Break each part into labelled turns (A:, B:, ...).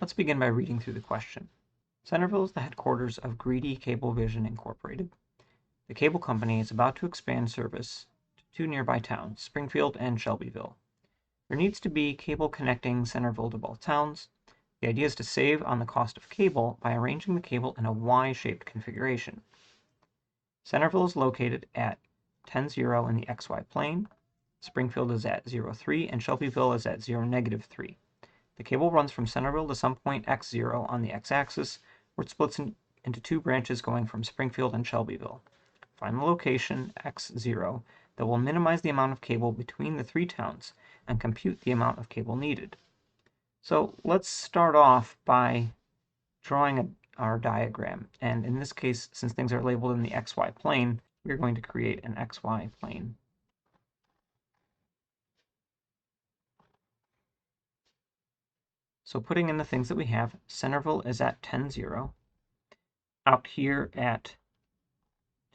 A: Let's begin by reading through the question. Centerville is the headquarters of Greedy Cablevision Incorporated. The cable company is about to expand service to two nearby towns, Springfield and Shelbyville. There needs to be cable connecting Centerville to both towns. The idea is to save on the cost of cable by arranging the cable in a Y-shaped configuration. Centerville is located at 10-0 in the XY plane. Springfield is at 0-3 and Shelbyville is at 0-3. The cable runs from Centerville to some point x0 on the x-axis, where it splits into two branches going from Springfield and Shelbyville. Find the location, x0, that will minimize the amount of cable between the three towns and compute the amount of cable needed. So let's start off by drawing our diagram. And in this case, since things are labeled in the xy plane, we're going to create an xy plane. So putting in the things that we have, Centerville is at 10-0. Out here at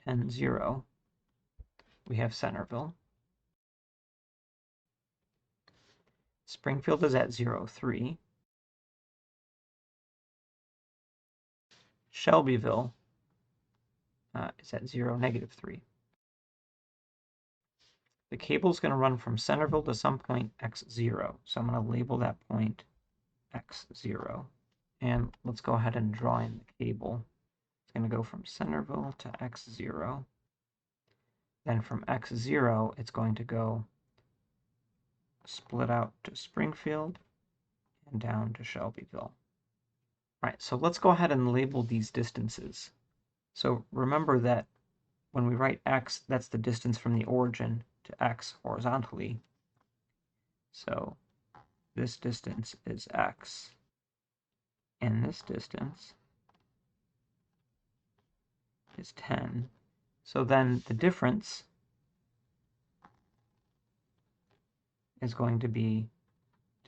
A: 10-0, we have Centerville. Springfield is at 0-3. Shelbyville is at 0-3. The cable is going to run from Centerville to some point x0. So I'm going to label that point x0. And let's go ahead and draw in the cable. It's going to go from Centerville to x0. Then from x0, it's going to go split out to Springfield and down to Shelbyville. All right, so let's go ahead and label these distances. So remember that when we write x, that's the distance from the origin to x horizontally. So this distance is x, and this distance is 10. So then the difference is going to be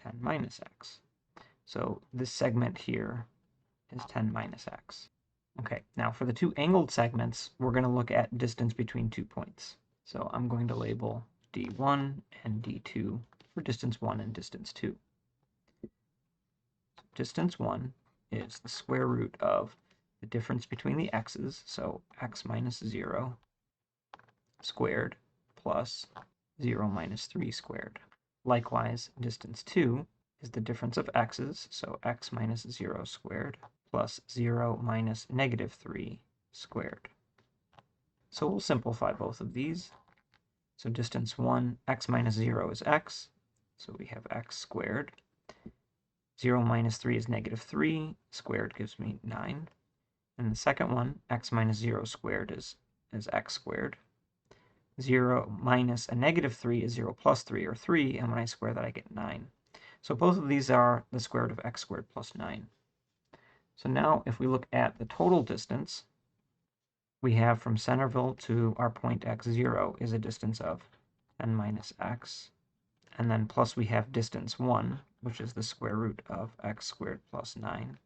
A: 10 minus x. So this segment here is 10 minus x. Okay, now for the two angled segments, we're going to look at distance between 2 points. So I'm going to label D1 and D2 for distance 1 and distance 2. Distance 1 is the square root of the difference between the x's, so x minus 0 squared plus 0 minus 3 squared. Likewise, distance 2 is the difference of x's, so x minus 0 squared plus 0 minus negative 3 squared. So we'll simplify both of these. So distance 1, x minus 0 is x, so we have x squared. 0 minus 3 is negative 3, squared gives me 9. And the second one, x minus 0 squared is x squared. 0 minus a negative 3 is 0 plus 3, or 3, and when I square that I get 9. So both of these are the square root of x squared plus 9. So now if we look at the total distance, we have from Centerville to our point x0 is a distance of 10 minus x. And then plus we have distance 1, which is the square root of x squared plus 9.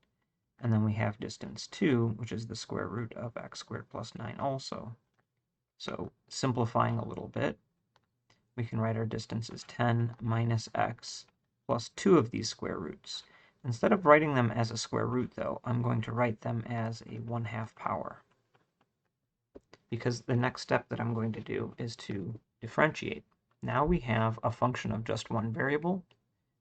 A: And then we have distance 2, which is the square root of x squared plus 9 also. So simplifying a little bit, we can write our distance as 10 minus x plus 2 of these square roots. Instead of writing them as a square root, though, I'm going to write them as a 1/2 power. Because the next step that I'm going to do is to differentiate. Now we have a function of just one variable.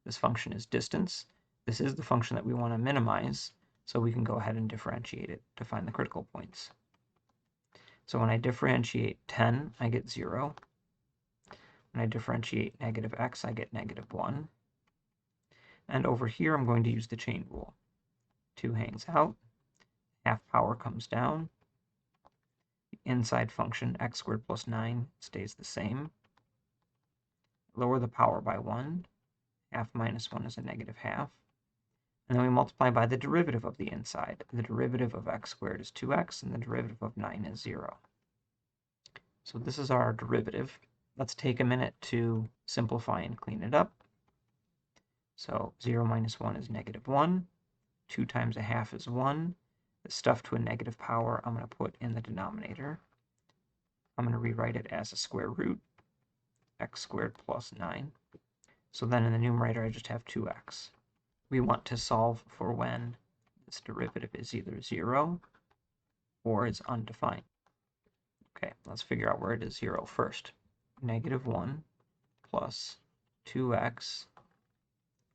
A: This function is distance. This is the function that we want to minimize, so we can go ahead and differentiate it to find the critical points. So when I differentiate 10, I get 0. When I differentiate negative x, I get negative 1. And over here, I'm going to use the chain rule. 2 hangs out, 1/2 power comes down. The inside function, x squared plus 9, stays the same. Lower the power by 1. 1/2 minus 1 is a negative 1/2. And then we multiply by the derivative of the inside. The derivative of x squared is 2x, and the derivative of 9 is 0. So this is our derivative. Let's take a minute to simplify and clean it up. So 0 minus 1 is negative 1. 2 times 1/2 is 1. The stuff to a negative power I'm going to put in the denominator. I'm going to rewrite it as a square root, x squared plus 9. So then in the numerator I just have 2x. we want to solve for when this derivative is either 0 or is undefined. Okay, let's figure out where it is 0 first. -1 plus 2x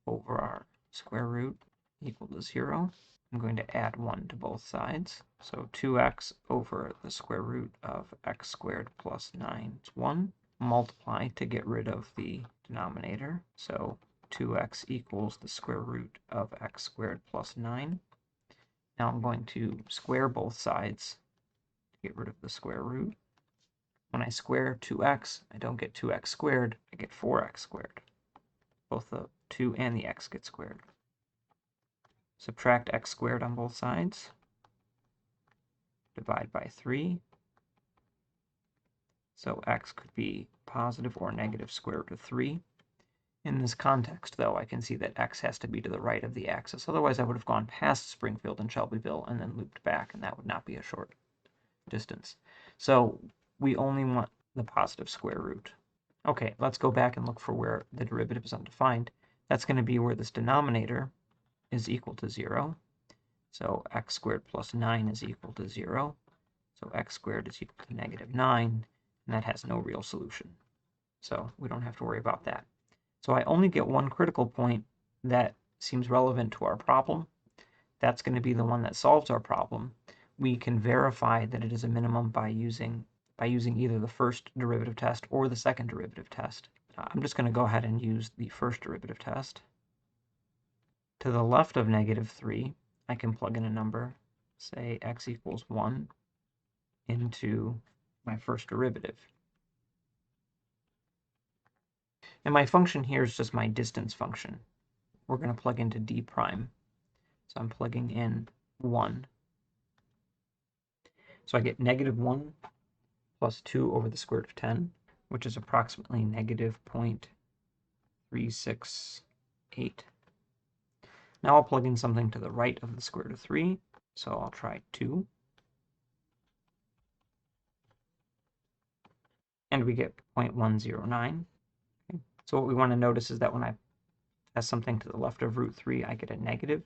A: over our square root equal to 0. I'm going to add 1 to both sides. So 2x over the square root of x squared plus 9 is 1. Multiply to get rid of the denominator. So 2x equals the square root of x squared plus 9. Now I'm going to square both sides to get rid of the square root. When I square 2x, I don't get 2x squared, I get 4x squared. Both the 2 and the x get squared. Subtract x squared on both sides. Divide by 3. So x could be positive or negative square root of 3. In this context, though, I can see that x has to be to the right of the axis. Otherwise, I would have gone past Springfield and Shelbyville and then looped back, and that would not be a short distance. So we only want the positive square root. Okay, let's go back and look for where the derivative is undefined. That's going to be where this denominator is equal to 0. So x squared plus 9 is equal to 0. So x squared is equal to -9, and that has no real solution. So we don't have to worry about that. So I only get one critical point that seems relevant to our problem. That's going to be the one that solves our problem. We can verify that it is a minimum by using either the first derivative test or the second derivative test. I'm just going to go ahead and use the first derivative test. To the left of -3, I can plug in a number, say x equals 1, into my first derivative. And my function here is just my distance function. We're going to plug into d prime. So I'm plugging in 1. So I get -1 plus 2 over the square root of 10, which is approximately -0.368. Now I'll plug in something to the right of the square root of 3, so I'll try 2. And we get 0.109. Okay. So what we want to notice is that when I test something to the left of root 3, I get a negative.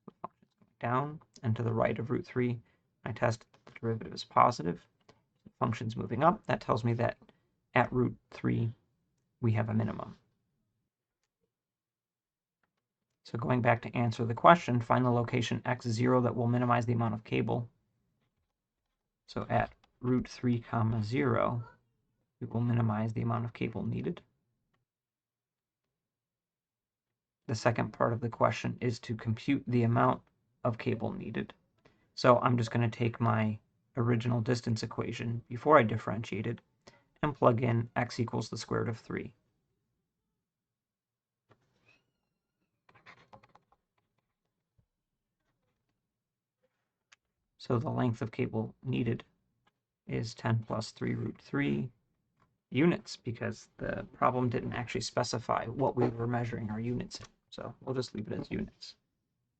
A: The function is going down. And to the right of root 3, I test the derivative is positive. The function's moving up. That tells me that at root 3, we have a minimum. So going back to answer the question, find the location x0 that will minimize the amount of cable. So at root 3, 0, we will minimize the amount of cable needed. The second part of the question is to compute the amount of cable needed. So I'm just going to take my original distance equation before I differentiated and plug in x equals the square root of 3. So the length of cable needed is 10 plus 3 root 3 units, because the problem didn't actually specify what we were measuring our units in. So we'll just leave it as units.